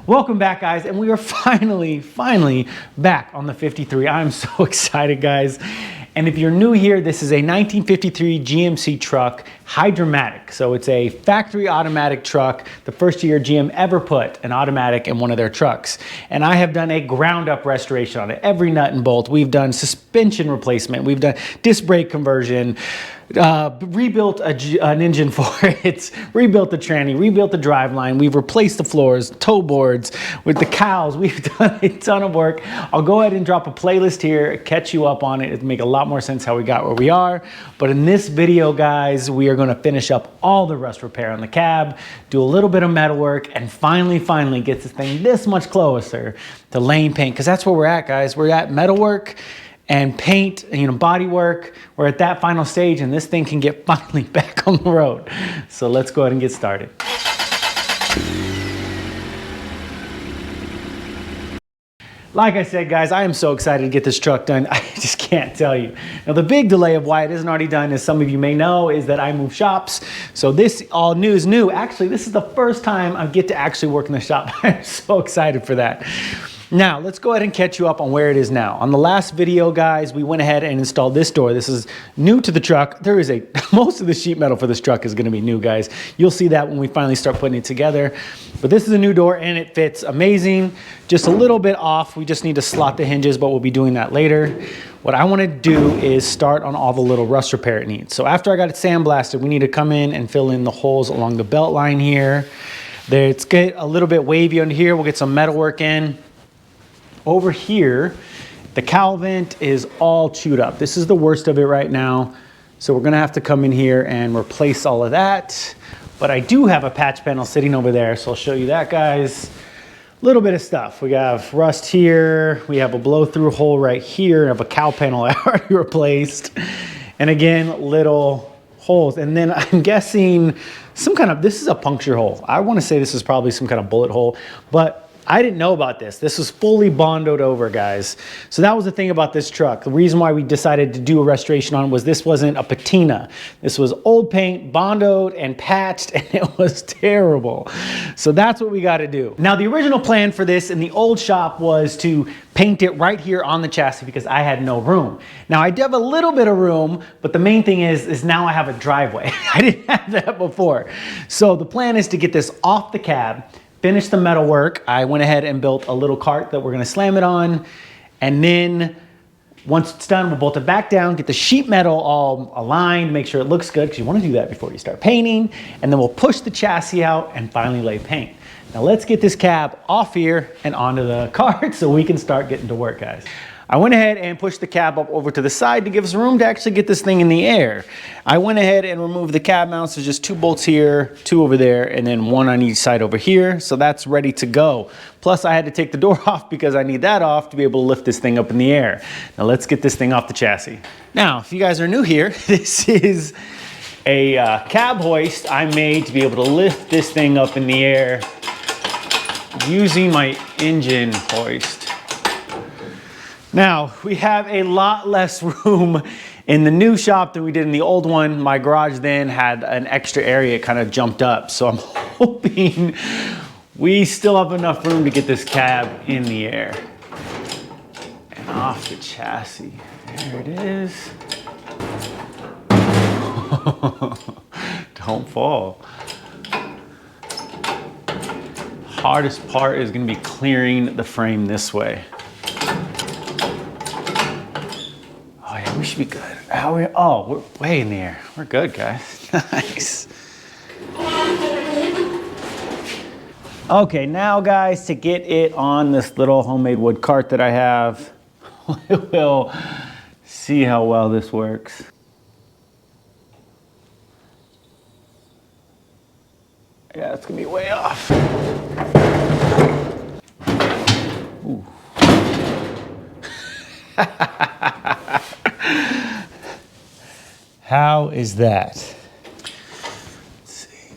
Welcome back, guys, and we are finally back on the 53. I'm so excited, guys. And if you're new here, this is a 1953 GMC truck, Hydromatic. So it's a factory automatic truck, the first year GM ever put an automatic in one of their trucks. And I have done a ground up restoration on it, every nut and bolt. We've done suspension replacement, we've done disc brake conversion, rebuilt an engine for it, rebuilt the tranny, rebuilt the driveline, we've replaced the floors, toe boards, with the cows. We've done a ton of work. I'll go ahead and drop a playlist here, catch you up on it. It'll make a lot more sense how we got where we are. But in this video, guys, we are gonna finish up all the rust repair on the cab, do a little bit of metal work, and finally get this thing this much closer to laying paint, because that's where we're at, guys. We're at metal work and paint, body work. We're at that final stage, and this thing can get finally back on the road. So let's go ahead and get started. Like I said, guys, I am so excited to get this truck done. I just can't tell you. Now, the big delay of why it isn't already done, as some of you may know, is that I moved shops. So this all new is new. Actually, this is the first time I get to actually work in the shop. I'm so excited for that. Now, let's go ahead and catch you up on where it is now. On the last video, guys, we went ahead and installed this door. This is new to the truck. There is most of the sheet metal for this truck is gonna be new, guys. You'll see that when we finally start putting it together. But this is a new door and it fits amazing. Just a little bit off. We just need to slot the hinges, but we'll be doing that later. What I wanna do is start on all the little rust repair it needs. So after I got it sandblasted, we need to come in and fill in the holes along the belt line here. It's get a little bit wavy under here. We'll get some metal work in. Over here, the cowl vent is all chewed up. This is the worst of it right now. So we're gonna have to come in here and replace all of that. But I do have a patch panel sitting over there, so I'll show you that, guys. A little bit of stuff. We have rust here. We have a blow-through hole right here. I have a cowl panel I already replaced. And again, little holes. And then I'm guessing this is a puncture hole. I wanna say this is probably some kind of bullet hole, but I didn't know about this. This was fully bondoed over, guys. So that was the thing about this truck. The reason why we decided to do a restoration on it was this wasn't a patina. This was old paint, bondoed and patched, and it was terrible. So that's what we got to do. Now, the original plan for this in the old shop was to paint it right here on the chassis because I had no room. Now, I do have a little bit of room, but the main thing is now I have a driveway. I didn't have that before. So the plan is to get this off the cab, finish the metal work. I went ahead and built a little cart that we're gonna slam it on. And then once it's done, we'll bolt it back down, get the sheet metal all aligned, make sure it looks good, because you wanna do that before you start painting. And then we'll push the chassis out and finally lay paint. Now let's get this cab off here and onto the cart so we can start getting to work, guys. I went ahead and pushed the cab up over to the side to give us room to actually get this thing in the air. I went ahead and removed the cab mounts. There's just 2 bolts here, 2 over there, and then 1 on each side over here. So that's ready to go. Plus I had to take the door off because I need that off to be able to lift this thing up in the air. Now let's get this thing off the chassis. Now, if you guys are new here, this is a cab hoist I made to be able to lift this thing up in the air using my engine hoist. Now, we have a lot less room in the new shop than we did in the old one. My garage then had an extra area, it kind of jumped up. So I'm hoping we still have enough room to get this cab in the air. And off the chassis. There it is. Don't fall. Hardest part is gonna be clearing the frame this way. We should be good. Oh, we're way in the air. We're good, guys. Nice. Okay, now, guys, to get it on this little homemade wood cart that I have, we'll see how well this works. Yeah, it's gonna be way off. Ooh. How is that? Let's see.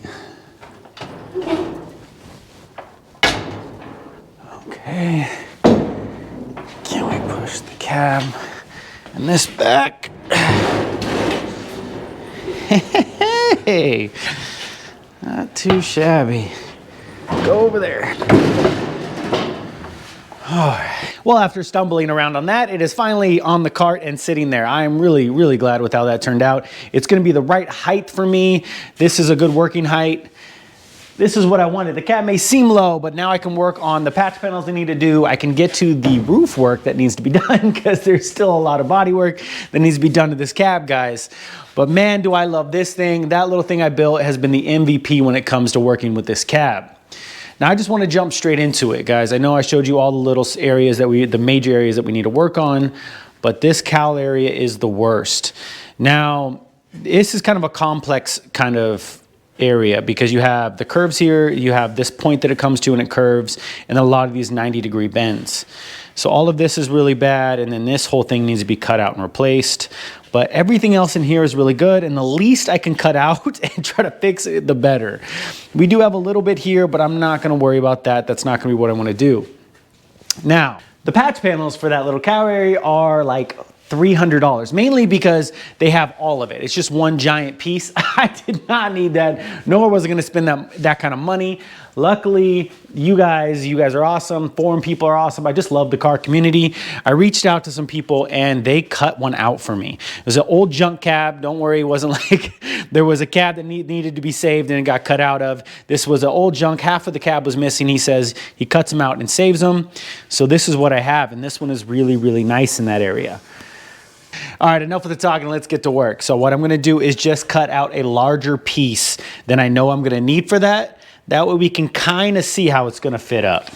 Okay. Can we push the cab and this back? Hey, not too shabby. Go over there. Well, after stumbling around on that, it is finally on the cart and sitting there. I am really, really glad with how that turned out. It's going to be the right height for me. This is a good working height. This is what I wanted. The cab may seem low, but now I can work on the patch panels I need to do. I can get to the roof work that needs to be done because there's still a lot of body work that needs to be done to this cab, guys. But man, do I love this thing. That little thing I built has been the MVP when it comes to working with this cab. Now I just want to jump straight into it, guys. I know I showed you all the little areas that the major areas that we need to work on, but this cowl area is the worst. Now, this is kind of a complex kind of area because you have the curves here, you have this point that it comes to and it curves, and then a lot of these 90-degree bends. So all of this is really bad, and then this whole thing needs to be cut out and replaced. But everything else in here is really good, and the least I can cut out and try to fix it, the better. We do have a little bit here, but I'm not gonna worry about that. That's not gonna be what I wanna do. Now, the patch panels for that little cowl area are like $300, mainly because they have all of it. It's just one giant piece. I did not need that, nor was I gonna spend that kind of money. Luckily, you guys are awesome. Forum people are awesome. I just love the car community. I reached out to some people and they cut one out for me. It was an old junk cab. Don't worry, it wasn't like there was a cab that needed to be saved and it got cut out of. This was an old junk. Half of the cab was missing. He says he cuts them out and saves them. So this is what I have. And this one is really, really nice in that area. All right, enough of the talking, let's get to work. So what I'm gonna do is just cut out a larger piece than I know I'm gonna need for that. That way we can kind of see how it's gonna fit up.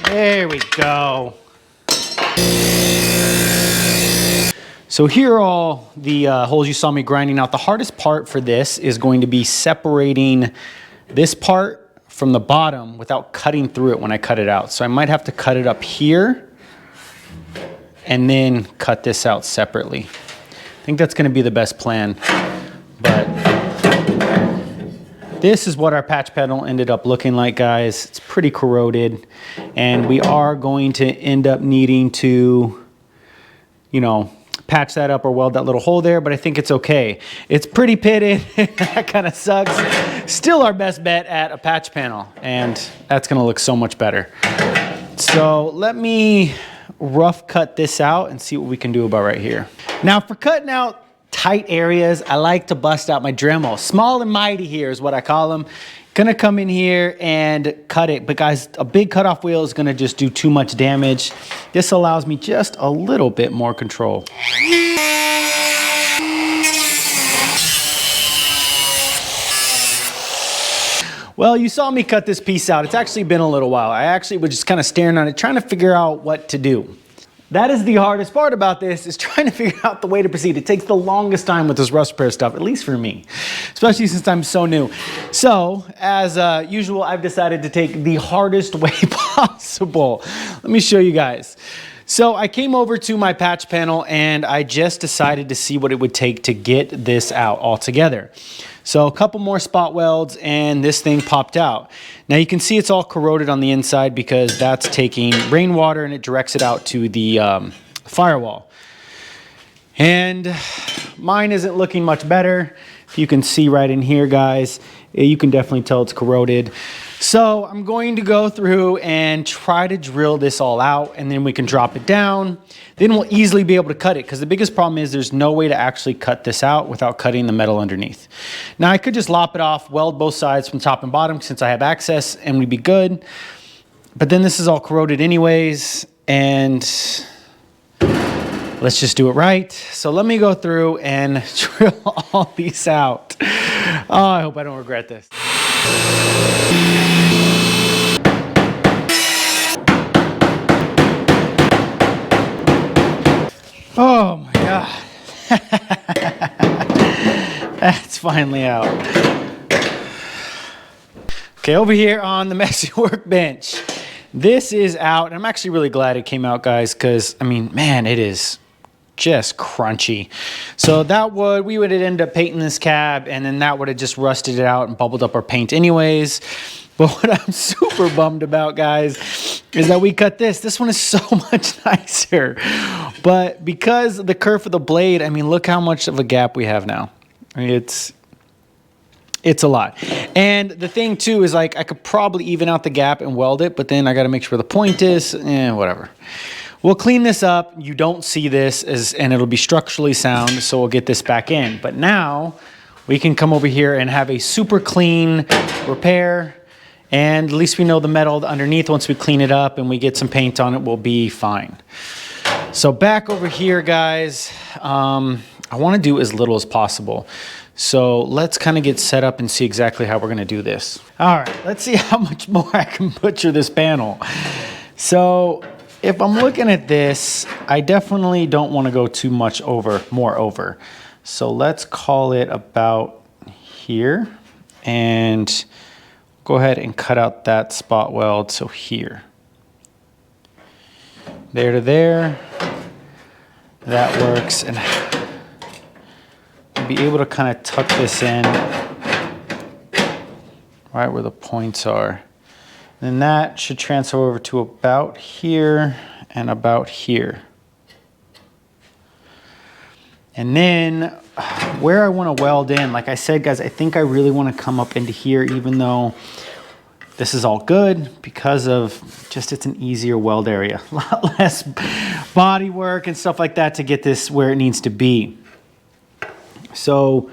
There we go. So here are all the holes you saw me grinding out. The hardest part for this is going to be separating this part from the bottom without cutting through it when I cut it out. So I might have to cut it up here and then cut this out separately. I think that's gonna be the best plan. But this is what our patch panel ended up looking like, guys. It's pretty corroded, and we are going to end up needing to, you know, patch that up or weld that little hole there, but I think it's okay. It's pretty pitted. That kind of sucks. Still our best bet at a patch panel, and that's gonna look so much better. So let me rough cut this out and see what we can do about right here. Now for cutting out tight areas, I like to bust out my Dremel. Small and mighty here is what I call them. Gonna come in here and cut it, but guys, a big cutoff wheel is gonna just do too much damage. This allows me just a little bit more control. Well, you saw me cut this piece out. It's actually been a little while. I actually was just kind of staring at it, trying to figure out what to do. That is the hardest part about this, is trying to figure out the way to proceed. It takes the longest time with this rust repair stuff, at least for me, especially since I'm so new. So, as usual, I've decided to take the hardest way possible. Let me show you guys. So I came over to my patch panel and I just decided to see what it would take to get this out altogether. So a couple more spot welds and this thing popped out. Now you can see it's all corroded on the inside because that's taking rainwater and it directs it out to the firewall. And mine isn't looking much better. You can see right in here, guys, you can definitely tell it's corroded. So I'm going to go through and try to drill this all out, and then we can drop it down. Then we'll easily be able to cut it, because the biggest problem is there's no way to actually cut this out without cutting the metal underneath. Now I could just lop it off, weld both sides from top and bottom since I have access, and we'd be good. But then this is all corroded anyways, and let's just do it right. So let me go through and drill all these out. Oh, I hope I don't regret this. Oh my God. That's finally out. Okay, over here on the messy workbench, this is out. I'm actually really glad it came out, guys, because, I mean, man, it is just crunchy. So we would end up painting this cab, and then that would have just rusted it out and bubbled up our paint anyways. But what I'm super bummed about, guys, is that we cut this. This one is so much nicer. But because of the curve of the blade, I mean, look how much of a gap we have now. I mean, it's a lot. And the thing too is, like, I could probably even out the gap and weld it, but then I got to make sure the point is, whatever. We'll clean this up. You don't see this, and it'll be structurally sound, so we'll get this back in. But now we can come over here and have a super clean repair, and at least we know the metal underneath, once we clean it up and we get some paint on it, will be fine. So back over here, guys, I want to do as little as possible. So let's kind of get set up and see exactly how we're going to do this. All right, let's see how much more I can butcher this panel. So if I'm looking at this, I definitely don't want to go too much more over. So let's call it about here, and go ahead and cut out that spot weld. So here, there to there, that works. And be able to kind of tuck this in right where the points are. And that should transfer over to about here and about here. And then where I want to weld in, like I said, guys, I think I really want to come up into here, even though this is all good, because of just it's an easier weld area. A lot less body work and stuff like that to get this where it needs to be. So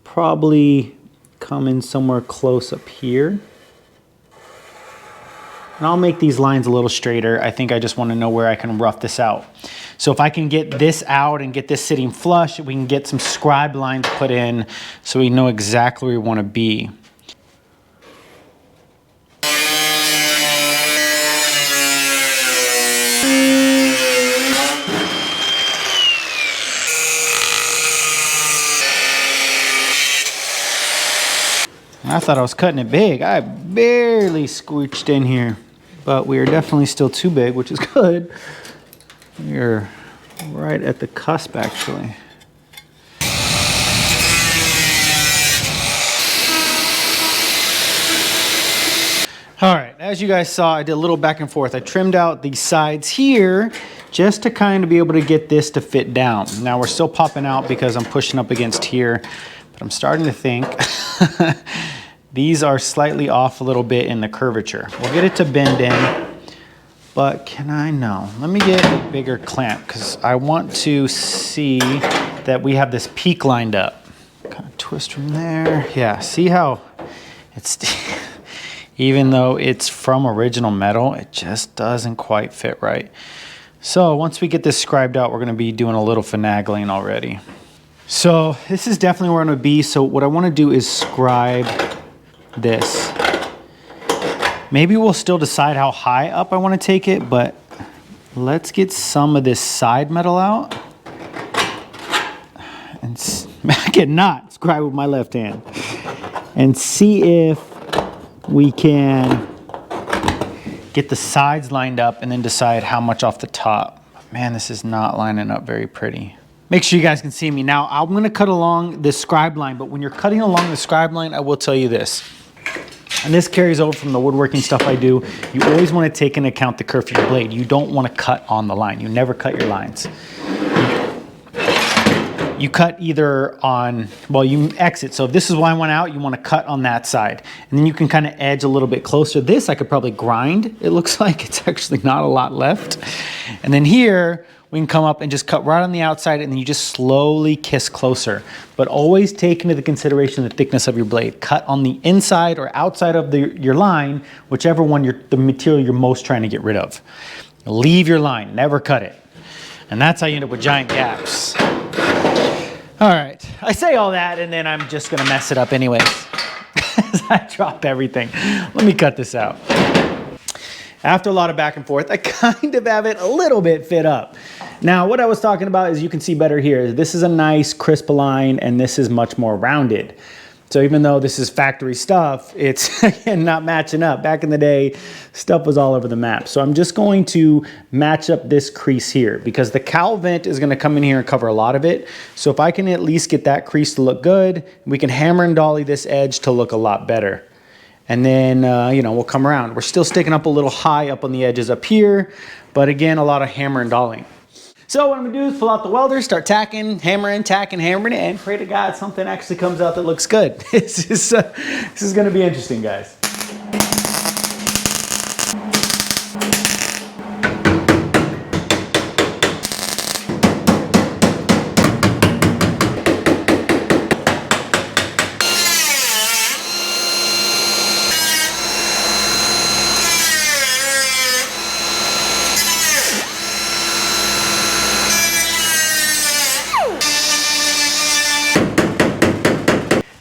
probably come in somewhere close up here. And I'll make these lines a little straighter. I think I just want to know where I can rough this out. So if I can get this out and get this sitting flush, we can get some scribe lines put in so we know exactly where we want to be. I thought I was cutting it big. I barely squeeched in here, but we are definitely still too big, which is good. We're right at the cusp, actually. All right, as you guys saw, I did a little back and forth. I trimmed out the sides here just to kind of be able to get this to fit down. Now we're still popping out because I'm pushing up against here, but I'm starting to think these are slightly off a little bit in the curvature. We'll get it to bend in, but can I? No. Let me get a bigger clamp because I want to see that we have this peak lined up. Kind of twist from there. Yeah, see how it's, even though it's from original metal, it just doesn't quite fit right. So once we get this scribed out, we're gonna be doing a little finagling already. So this is definitely where I'm gonna be. So what I wanna do is scribe this. Maybe we'll still decide how high up I want to take it, but let's get some of this side metal out. And I cannot scribe with my left hand. And see if we can get the sides lined up and then decide how much off the top. Man, this is not lining up very pretty. Make sure you guys can see me. Now, I'm going to cut along the scribe line, but when you're cutting along the scribe line, I will tell you this. And this carries over from the woodworking stuff I do. You always want to take into account the curve of your blade. You don't want to cut on the line. You never cut your lines. You cut either on, well, you exit. So if this is why I went out, you want to cut on that side. And then you can kind of edge a little bit closer. This I could probably grind. It looks like it's actually not a lot left. And then here, we can come up and just cut right on the outside, and then you just slowly kiss closer. But always take into the consideration the thickness of your blade. Cut on the inside or outside of your line, whichever one the material you're most trying to get rid of. Leave your line, never cut it. And that's how you end up with giant gaps. All right, I say all that and then I'm just gonna mess it up anyways. As I drop everything. Let me cut this out. After a lot of back and forth, I kind of have it a little bit fit up. Now, what I was talking about is you can see better here. This is a nice crisp line and this is much more rounded. So even though this is factory stuff, it's again not matching up. Back in the day, stuff was all over the map. So I'm just going to match up this crease here because the cowl vent is gonna come in here and cover a lot of it. So if I can at least get that crease to look good, we can hammer and dolly this edge to look a lot better. And then, you know, we'll come around. We're still sticking up a little high up on the edges up here, but again, a lot of hammer and dollying. So what I'm gonna do is pull out the welder, start tacking, hammering, and pray to God something actually comes out that looks good. This is gonna be interesting, guys.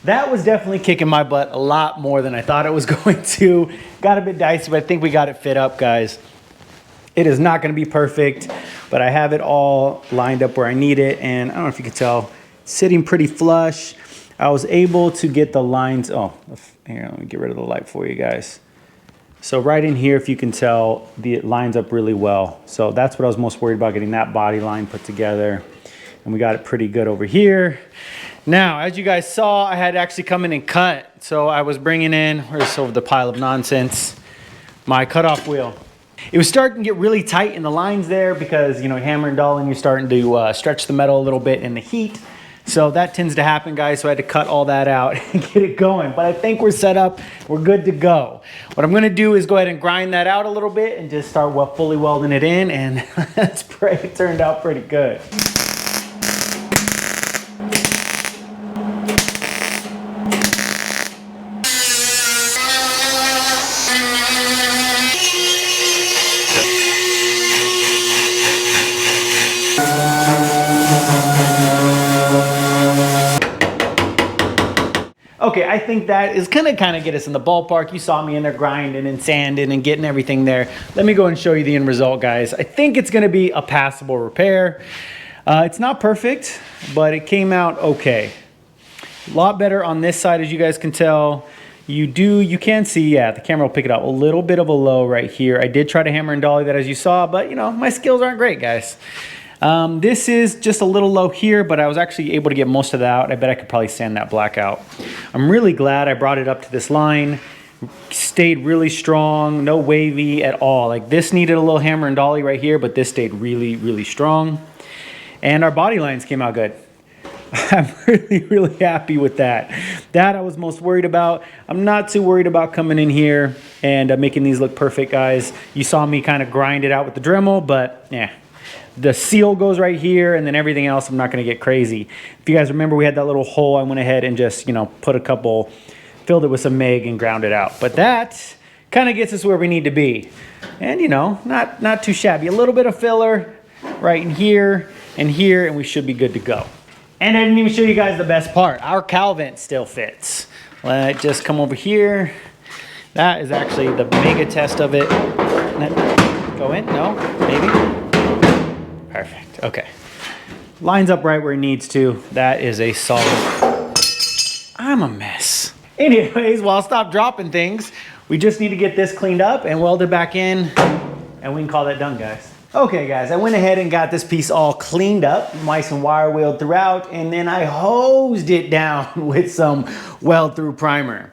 That was definitely kicking my butt a lot more than I thought it was going to. Got a bit dicey, but I think we got it fit up, guys. It is not going to be perfect, but I have it all lined up where I need it. And I don't know if you can tell, it's sitting pretty flush. I was able to get the lines. Oh, here, let me get rid of the light for you guys. So right in here, if you can tell, it lines up really well. So that's what I was most worried about, getting that body line put together. And we got it pretty good over here. Now, as you guys saw, I had to actually come in and cut. So I was bringing in, where's over the pile of nonsense, my cutoff wheel. It was starting to get really tight in the lines there because, you know, hammer and dolling, you're starting to stretch the metal a little bit in the heat. So that tends to happen, guys. So I had to cut all that out and get it going. But I think we're set up. We're good to go. What I'm going to do is go ahead and grind that out a little bit and just start fully welding it in. And let's pray it turned out pretty good. Okay, I think that is gonna kind of get us in the ballpark. You saw me in there grinding and sanding and getting everything there. Let me go and show you the end result, guys. I think it's gonna be a passable repair. It's not perfect, but it came out okay. A lot better on this side, as you guys can tell. You can see, yeah, the camera will pick it up. A little bit of a low right here. I did try to hammer and dolly that, as you saw, but you know, my skills aren't great, guys. This is just a little low here, but I was actually able to get most of that out. I bet I could probably sand that black out. I'm really glad I brought it up to this line. Stayed really strong, no wavy at all. Like this needed a little hammer and dolly right here, but this stayed really, really strong. And our body lines came out good. I'm really, really happy with that. That I was most worried about. I'm not too worried about coming in here and making these look perfect, guys. You saw me kind of grind it out with the Dremel, but yeah. The seal goes right here, and then everything else, I'm not going to get crazy. If you guys remember, we had that little hole. I went ahead and just, you know, filled it with some MIG and ground it out. But that kind of gets us where we need to be. And, you know, not too shabby. A little bit of filler right in here, and we should be good to go. And I didn't even show you guys the best part. Our cowl vent still fits. Let it just come over here. That is actually the mega test of it. Go in? No? Maybe? Perfect. Okay. Lines up right where it needs to. That is a solid. I'm a mess. Anyways, well, I'll stop dropping things. We just need to get this cleaned up and welded back in, and we can call that done, guys. Okay, guys, I went ahead and got this piece all cleaned up, nice and wire wheeled throughout, and then I hosed it down with some weld through primer.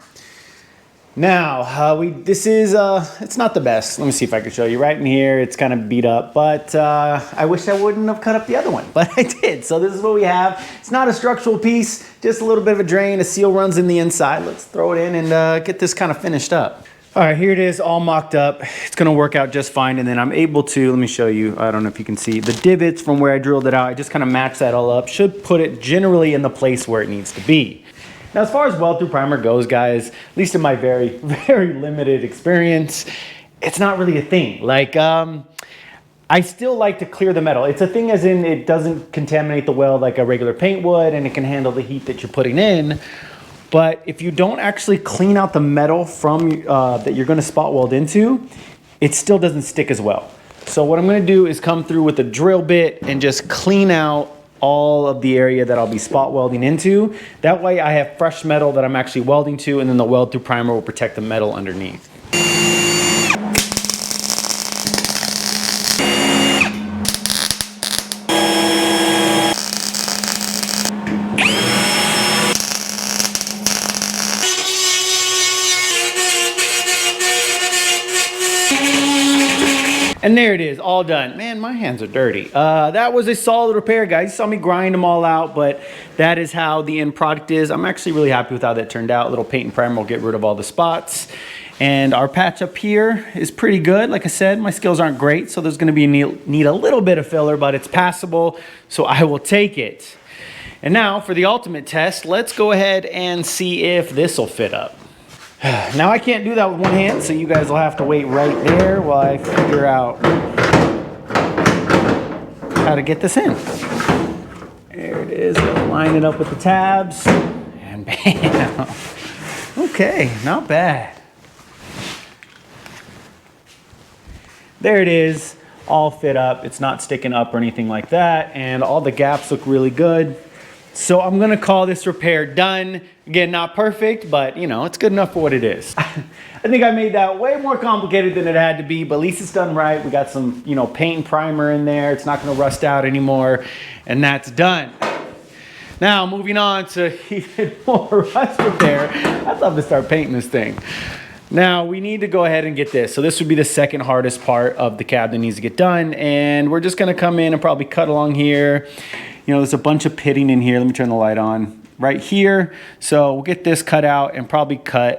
Now, it's not the best. Let me see if I can show you right in here. It's kind of beat up, but I wish I wouldn't have cut up the other one, but I did. So this is what we have. It's not a structural piece, just a little bit of a drain. A seal runs in the inside. Let's throw it in and get this kind of finished up. All right, here it is, all mocked up. It's gonna work out just fine, and then I'm able to, let me show you, I don't know if you can see, the divots from where I drilled it out, I just kind of matched that all up. Should put it generally in the place where it needs to be. Now, as far as weld through primer goes, guys, at least in my very, very limited experience, it's not really a thing. Like, I still like to clear the metal. It's a thing as in it doesn't contaminate the weld like a regular paint would, and it can handle the heat that you're putting in. But if you don't actually clean out the metal from that you're gonna spot weld into, it still doesn't stick as well. So what I'm gonna do is come through with a drill bit and just clean out all of the area that I'll be spot welding into. That way I have fresh metal that I'm actually welding to, and then the weld through primer will protect the metal underneath. And there it is, all done. Man, my hands are dirty. That was a solid repair, guys. You saw me grind them all out, but that is how the end product is. I'm actually really happy with how that turned out. A little paint and primer will get rid of all the spots. And our patch up here is pretty good. Like I said, my skills aren't great, so there's gonna be need a little bit of filler, but it's passable, so I will take it. And now for the ultimate test, let's go ahead and see if this will fit up. Now I can't do that with one hand, so you guys will have to wait right there while I figure out how to get this in. There it is, line it up with the tabs, and bam. Okay, not bad. There it is, all fit up. It's not sticking up or anything like that, and all the gaps look really good. So I'm gonna call this repair done. Again, not perfect, but you know, it's good enough for what it is. I think I made that way more complicated than it had to be, but at least it's done right. We got some, you know, paint and primer in there. It's not gonna rust out anymore, and that's done. Now, moving on to even more rust repair. I'd love to start painting this thing. Now, we need to go ahead and get this. So this would be the second hardest part of the cab that needs to get done, and we're just gonna come in and probably cut along here. You know, there's a bunch of pitting in here. Let me turn the light on right here. So we'll get this cut out and probably cut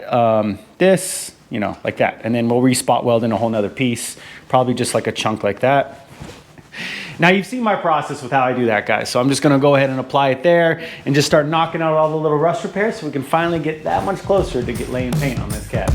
this, you know, like that. And then we'll re-spot weld in a whole nother piece, probably just like a chunk like that. Now you've seen my process with how I do that, guys. So I'm just gonna go ahead and apply it there and just start knocking out all the little rust repairs so we can finally get that much closer to laying paint on this cab.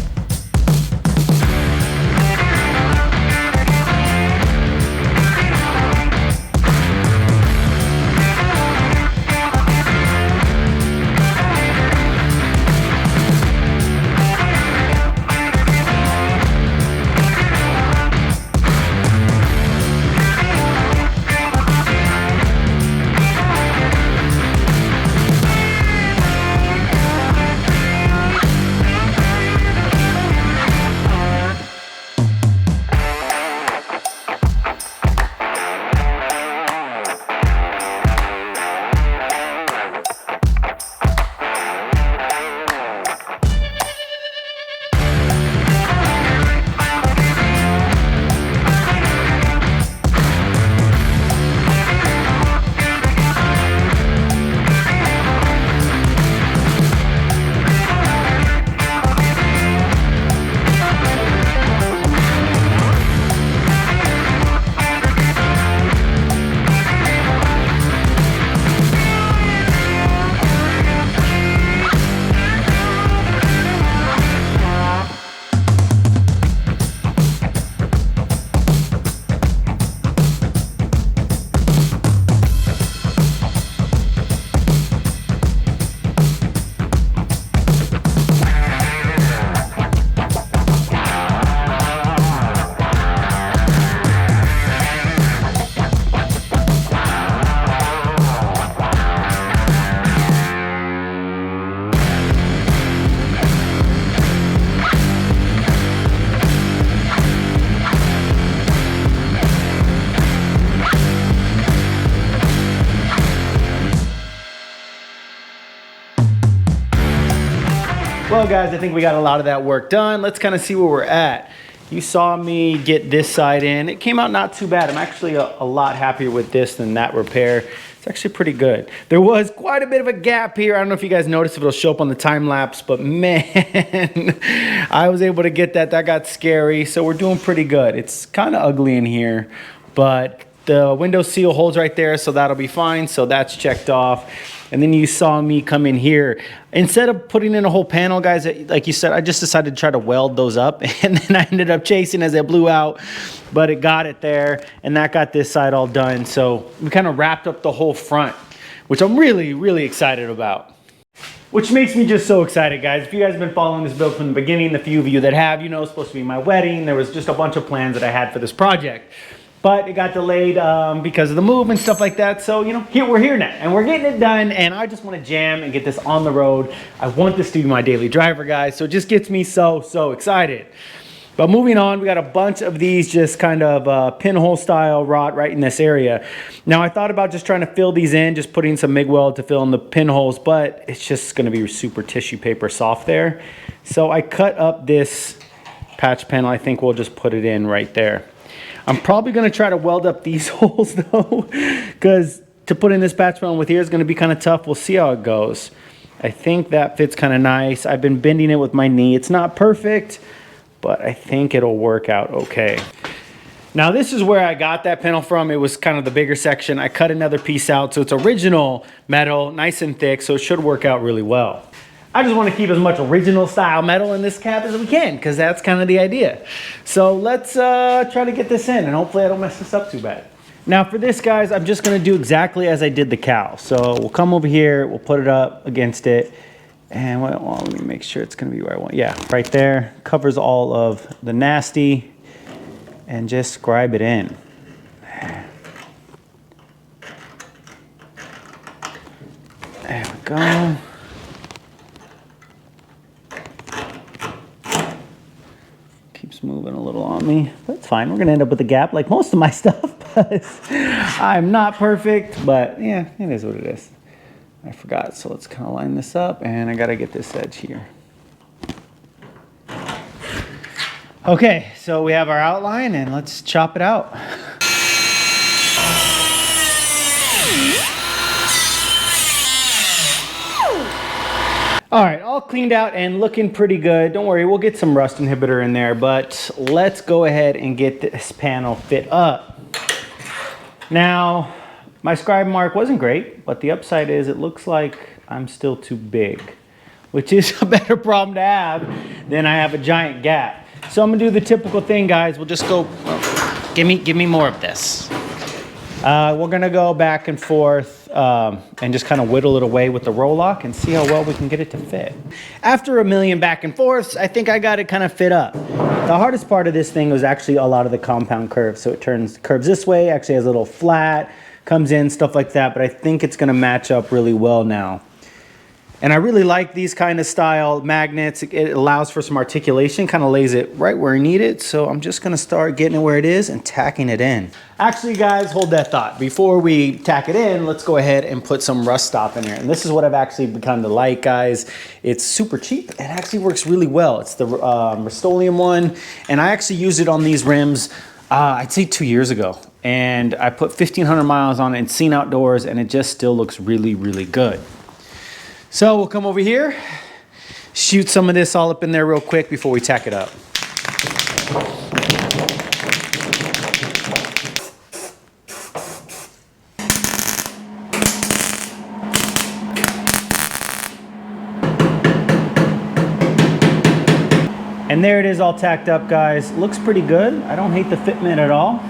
Well, guys, I think we got a lot of that work done. Let's kind of see where we're at. You saw me get this side in. It came out not too bad. I'm actually a lot happier with this than that repair. It's actually pretty good. There was quite a bit of a gap here. I don't know if you guys noticed if it'll show up on the time lapse, but man, I was able to get that. That got scary. So we're doing pretty good. It's kind of ugly in here, but the window seal holds right there, so that'll be fine. So that's checked off. And then you saw me come in here. Instead of putting in a whole panel, guys, like you said, I just decided to try to weld those up. And then I ended up chasing as it blew out, but it got it there. And that got this side all done. So we kind of wrapped up the whole front, which I'm really, really excited about. Which makes me just so excited, guys. If you guys have been following this build from the beginning, the few of you that have, you know, it's supposed to be my wedding. There was just a bunch of plans that I had for this project. but it got delayed because of the move and stuff like that. So, you know, we're here now, and we're getting it done, and I just want to jam and get this on the road. I want this to be my daily driver, guys, so it just gets me so excited. But moving on, we got a bunch of these just kind of pinhole style rot right in this area. Now, I thought about just trying to fill these in, just putting some MIG weld to fill in the pinholes, but it's just going to be super tissue paper soft there. So I cut up this patch panel. I think we'll just put it in right there. I'm probably going to try to weld up these holes though, because to put in this patch panel with here is going to be kind of tough. We'll see how it goes. I think that fits kind of nice. I've been bending it with my knee. It's not perfect, but I think it'll work out okay. Now this is where I got that panel from. It was kind of the bigger section. I cut another piece out, so it's original metal, nice and thick, so it should work out really well. I just want to keep as much original style metal in this cab as we can, because that's kind of the idea. So let's try to get this in, and hopefully I don't mess this up too bad. Now for this, guys, I'm just going to do exactly as I did the cowl. So we'll come over here, we'll put it up against it, and well, let me make sure it's going to be where I want. Yeah, right there. Covers all of the nasty, and just scribe it in. There we go. Keeps moving a little on me. That's fine. We're going to end up with a gap like most of my stuff. I'm not perfect, but yeah, it is what it is. I forgot, so let's kind of line this up, and I got to get this edge here. Okay, so we have our outline, and let's chop it out. All right, all cleaned out and looking pretty good. Don't worry, we'll get some rust inhibitor in there, but let's go ahead and get this panel fit up. Now, my scribe mark wasn't great, but the upside is it looks like I'm still too big, which is a better problem to have than I have a giant gap. So I'm gonna do the typical thing, guys. We'll just go, well, give me more of this. We're gonna go back and forth and just kind of whittle it away with the roll lock and see how well we can get it to fit. After a million back and forths, I think I got it kind of fit up. The hardest part of this thing was actually a lot of the compound curves. So it curves this way, actually has a little flat, comes in, stuff like that, but I think it's gonna match up really well now. And I really like these kind of style magnets. It allows for some articulation, kind of lays it right where I need it. So I'm just gonna start getting it where it is and tacking it in. Actually, guys, hold that thought. Before we tack it in, let's go ahead and put some rust stop in here. And this is what I've actually become to like, guys. It's super cheap. It actually works really well. It's the Rust-Oleum one. And I actually used it on these rims, I'd say 2 years ago. And I put 1,500 miles on it and seen outdoors, and it just still looks really, really good. So we'll come over here, shoot some of this all up in there real quick before we tack it up. And there it is, all tacked up, guys. Looks pretty good. I don't hate the fitment at all.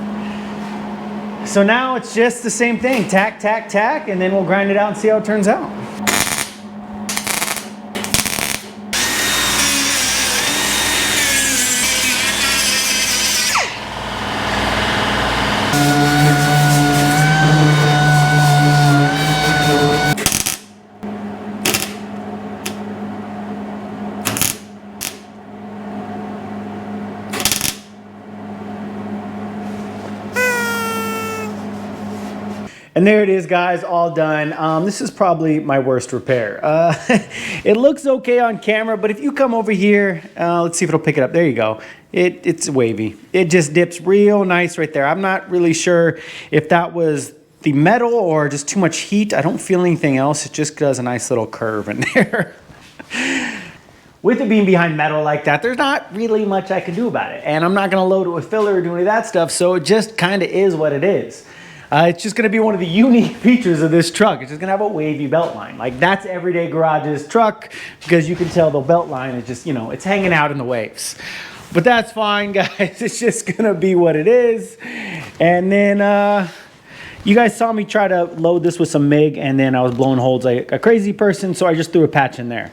So now it's just the same thing, tack, tack, tack, and then we'll grind it out and see how it turns out. And there it is, guys, all done. This is probably my worst repair. It looks okay on camera, but if you come over here, let's see if it'll pick it up. There you go. It's wavy. It just dips real nice right there. I'm not really sure if that was the metal or just too much heat. I don't feel anything else. It just does a nice little curve in there. With it being behind metal like that, there's not really much I can do about it. And I'm not gonna load it with filler or do any of that stuff, so it just kind of is what it is. It's just gonna be one of the unique features of this truck. It's just gonna have a wavy belt line. Like, that's everyday garage's truck, because you can tell the belt line is just, you know, it's hanging out in the waves. But that's fine, guys. It's just gonna be what it is. And then you guys saw me try to load this with some MIG, and then I was blowing holes like a crazy person, so I just threw a patch in there.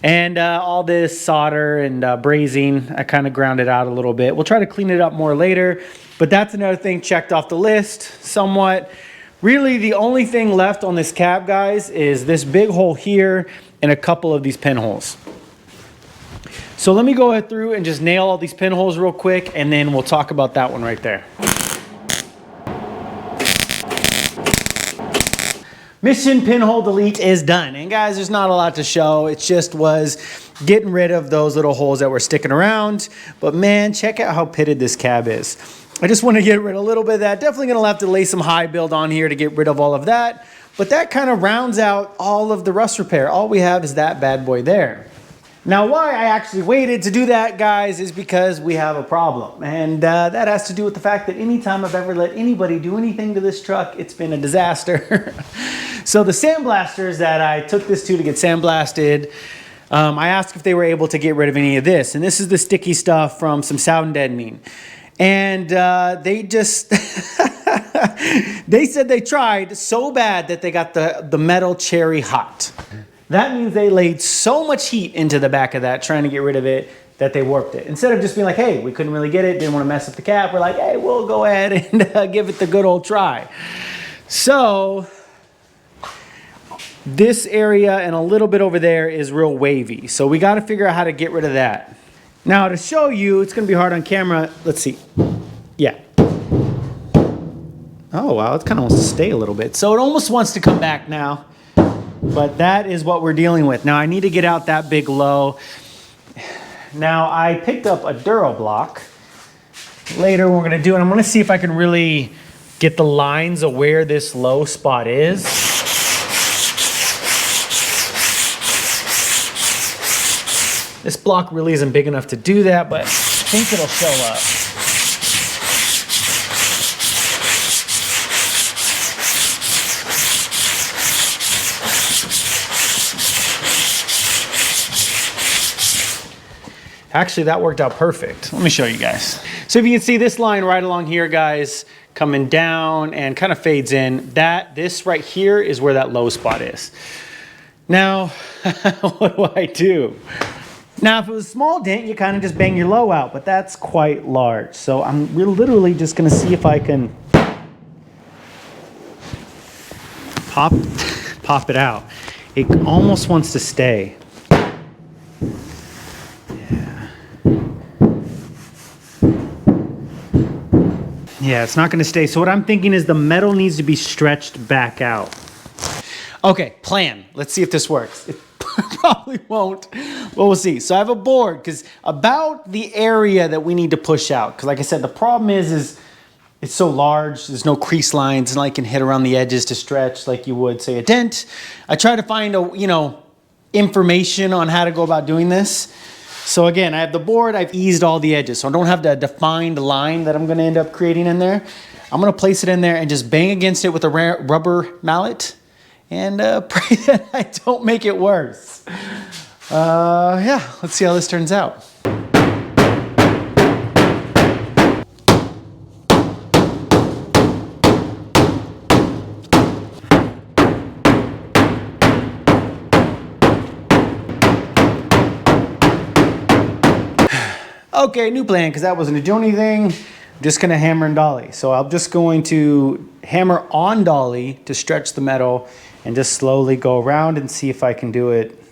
And all this solder and brazing, I kind of ground it out a little bit. We'll try to clean it up more later, but that's another thing checked off the list somewhat. Really, the only thing left on this cab, guys, is this big hole here and a couple of these pinholes. So let me go ahead through and just nail all these pinholes real quick, and then we'll talk about that one right there. Mission pinhole delete is done. And guys, there's not a lot to show. It just was getting rid of those little holes that were sticking around. But man, check out how pitted this cab is. I just want to get rid of a little bit of that. Definitely going to have to lay some high build on here to get rid of all of that. But that kind of rounds out all of the rust repair. All we have is that bad boy there. Now, why I actually waited to do that, guys, is because we have a problem. And that has to do with the fact that anytime I've ever let anybody do anything to this truck, it's been a disaster. So the sandblasters that I took this to get sandblasted, I asked if they were able to get rid of any of this. And this is the sticky stuff from some sound deadening. And they just, they said they tried so bad that they got the metal cherry hot. That means they laid so much heat into the back of that trying to get rid of it that they warped it. Instead of just being like, hey, we couldn't really get it, didn't want to mess up the cap, we're like, hey, we'll go ahead and give it the good old try. So this area and a little bit over there is real wavy. So we got to figure out how to get rid of that. Now to show you, it's going to be hard on camera. Let's see. Yeah. Oh, wow, it kind of wants to stay a little bit. So it almost wants to come back now. But that is what we're dealing with. Now I need to get out that big low. Now I picked up a Duro block. Later we're gonna do, and I'm gonna see if I can really get the lines of where this low spot is. This block really isn't big enough to do that, but I think it'll show up. Actually, that worked out perfect. Let me show you guys. So if you can see this line right along here, guys, coming down and kind of fades in, this right here is where that low spot is. Now, what do I do? Now, if it was a small dent, you kind of just bang your low out, but that's quite large. So I'm literally just gonna see if I can pop it out. It almost wants to stay. Yeah, it's not gonna stay. So what I'm thinking is the metal needs to be stretched back out. Okay, plan. Let's see if this works. It probably won't, but we'll see. So I have a board, because about the area that we need to push out. Because like I said, the problem is it's so large, there's no crease lines, and I can hit around the edges to stretch like you would, say, a dent. I try to find information on how to go about doing this. So again, I have the board, I've eased all the edges, so I don't have the defined line that I'm gonna end up creating in there. I'm gonna place it in there and just bang against it with a rubber mallet and pray that I don't make it worse. Yeah, let's see how this turns out. Okay, new plan, because that wasn't to do anything. I'm just gonna hammer and dolly. So I'm just going to hammer on dolly to stretch the metal and just slowly go around and see if I can do it,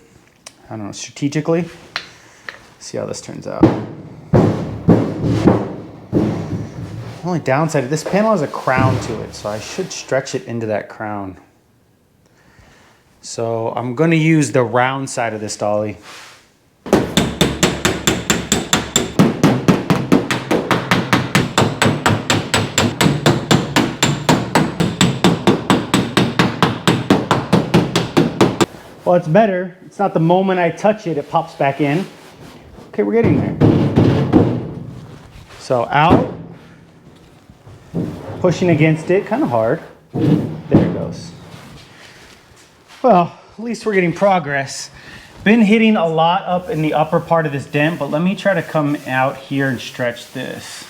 I don't know, strategically. See how this turns out. The only downside, this panel has a crown to it, so I should stretch it into that crown. So I'm gonna use the round side of this dolly. Well, it's better. It's not the moment I touch it, it pops back in. Okay, we're getting there. So out, pushing against it, kind of hard. There it goes. Well, at least we're getting progress. Been hitting a lot up in the upper part of this dent, but let me try to come out here and stretch this.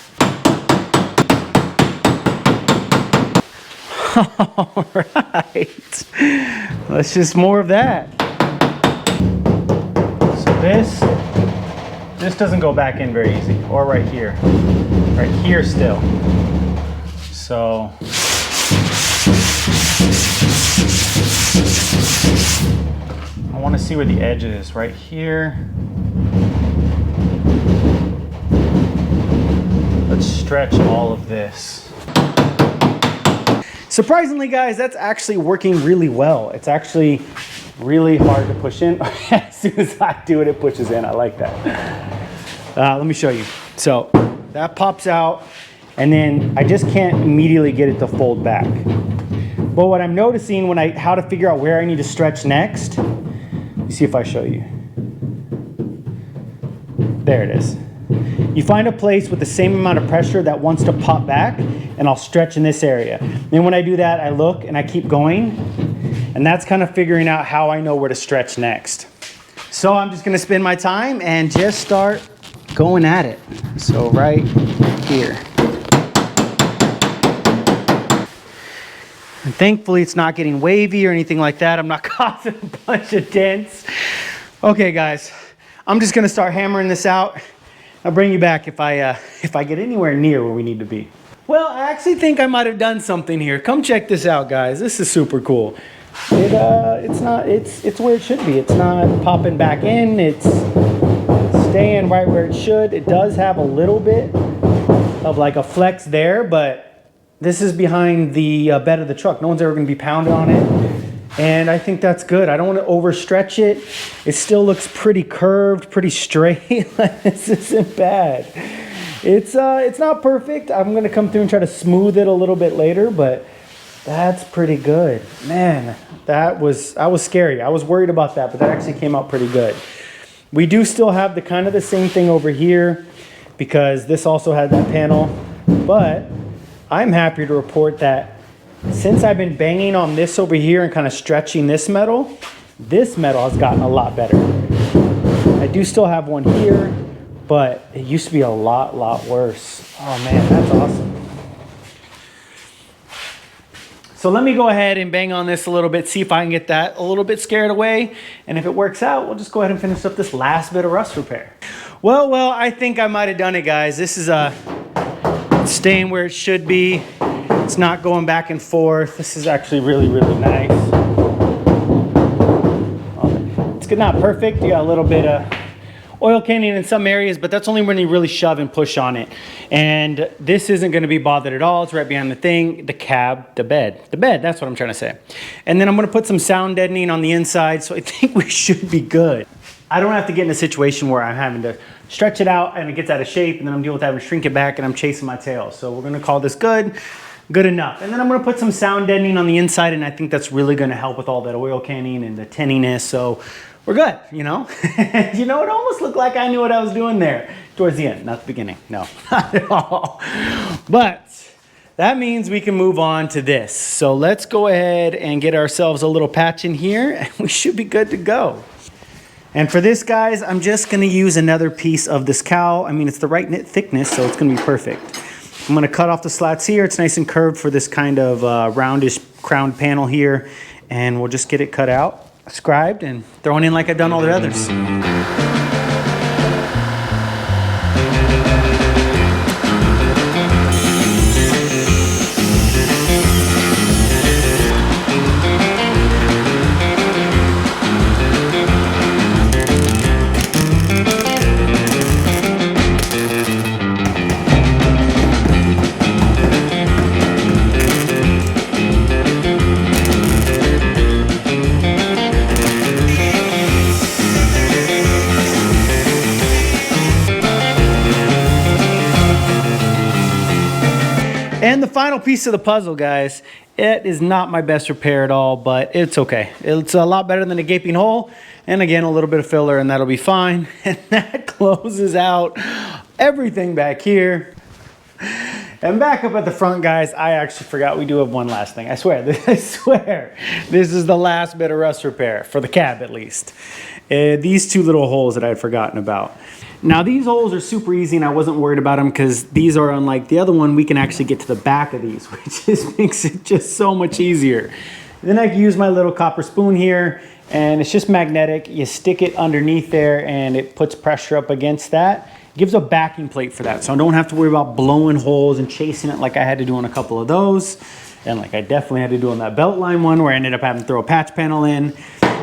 All right, let's just more of that. this doesn't go back in very easy, or right here still. So I want to see where the edge is, right here. Let's stretch all of this. Surprisingly, guys, that's actually working really well. It's actually really hard to push in. As soon as I do it, it pushes in. I like that. Let me show you. So that pops out, and then I just can't immediately get it to fold back. But what I'm noticing how to figure out where I need to stretch next, let me see if I show you. There it is. You find a place with the same amount of pressure that wants to pop back, and I'll stretch in this area. Then when I do that, I look and I keep going, and that's kind of figuring out how I know where to stretch next. So I'm just gonna spend my time and just start going at it. So right here. And thankfully it's not getting wavy or anything like that. I'm not causing a bunch of dents. Okay guys, I'm just gonna start hammering this out. I'll bring you back if I get anywhere near where we need to be. Well, I actually think I might have done something here. Come check this out, guys. This is super cool. It's where it should be. It's not popping back in. It's staying right where it should. It does have a little bit of like a flex there, but this is behind the bed of the truck. No one's ever gonna be pounding on it. And I think that's good. I don't want to overstretch it. It still looks pretty curved, pretty straight. This isn't bad. It's not perfect. I'm going to come through and try to smooth it a little bit later, but that's pretty good. Man, I was scary. I was worried about that, but that actually came out pretty good. We do still have the kind of the same thing over here because this also had that panel, but I'm happy to report that since I've been banging on this over here and kind of stretching this metal has gotten a lot better. I do still have one here, but it used to be a lot worse. Oh man, that's awesome. So let me go ahead and bang on this a little bit, see if I can get that a little bit scared away. And if it works out, we'll just go ahead and finish up this last bit of rust repair. Well, I think I might have done it, guys. This is staying where it should be. It's not going back and forth. This is actually really nice. It's not perfect. You got a little bit of oil canning in some areas, but that's only when you really shove and push on it. And this isn't going to be bothered at all. It's right behind the thing, the cab, the bed. That's what I'm trying to say. And then I'm going to put some sound deadening on the inside, so I think we should be good. I don't have to get in a situation where I'm having to stretch it out and it gets out of shape, and then I'm dealing with having to shrink it back and I'm chasing my tail. So we're going to call this good enough. And then I'm going to put some sound deadening on the inside, and I think that's really going to help with all that oil canning and the tinniness. So we're good, you know? You know, it almost looked like I knew what I was doing there towards the end, not the beginning. No, not at all. But that means we can move on to this. So let's go ahead and get ourselves a little patch in here, and we should be good to go. And for this, guys, I'm just going to use another piece of this cowl. I mean, it's the right thickness, so it's going to be perfect. I'm going to cut off the slats here. It's nice and curved for this kind of roundish crowned panel here. And we'll just get it cut out, scribed, and thrown in like I've done all the others. And the final piece of the puzzle, guys, it is not my best repair at all, but it's okay. It's a lot better than a gaping hole. And again, a little bit of filler and that'll be fine. And that closes out everything back here. And back up at the front, guys, I actually forgot we do have one last thing. I swear, this is the last bit of rust repair, for the cab at least. These two little holes that I had forgotten about. Now these holes are super easy and I wasn't worried about them because these are, unlike the other one, we can actually get to the back of these, which just makes it just so much easier. Then I can use my little copper spoon here and it's just magnetic. You stick it underneath there and it puts pressure up against that. It gives a backing plate for that, so I don't have to worry about blowing holes and chasing it like I had to do on a couple of those, and like I definitely had to do on that Beltline one where I ended up having to throw a patch panel in.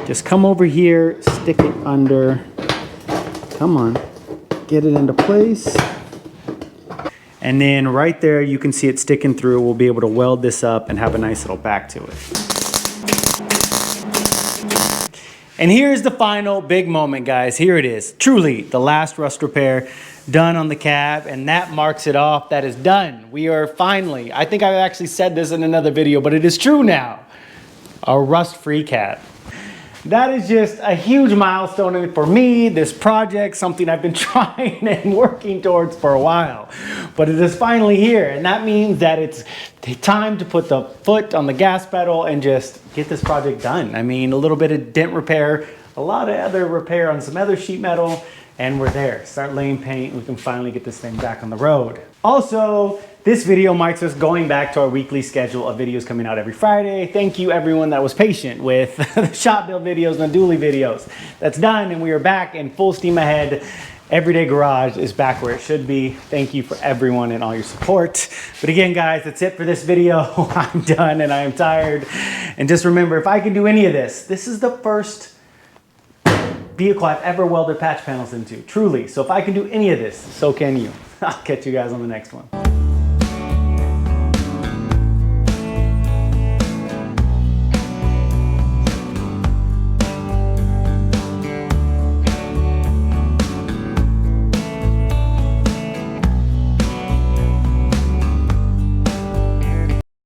Just come over here, stick it under, come on, get it into place. And then right there, you can see it sticking through. We'll be able to weld this up and have a nice little back to it. And here's the final big moment, guys. Here it is. Truly, the last rust repair done on the cab, and that marks it off. That is done. We are finally, I think I actually said this in another video, but it is true now, a rust-free cab. That is just a huge milestone for me, this project, something I've been trying and working towards for a while. But it is finally here, and that means that it's time to put the foot on the gas pedal and just get this project done. I mean, a little bit of dent repair, a lot of other repair on some other sheet metal, and we're there. Start laying paint, we can finally get this thing back on the road. Also, this video marks us going back to our weekly schedule of videos coming out every Friday. Thank you everyone that was patient with the shop build videos and the dually videos. That's done, and we are back in full steam ahead. Everyday Garage is back where it should be. Thank you for everyone and all your support. But again, guys, that's it for this video. I'm done and I am tired. And just remember, if I can do any of this, this is the first vehicle I've ever welded patch panels into, truly. So if I can do any of this, so can you. I'll catch you guys on the next one.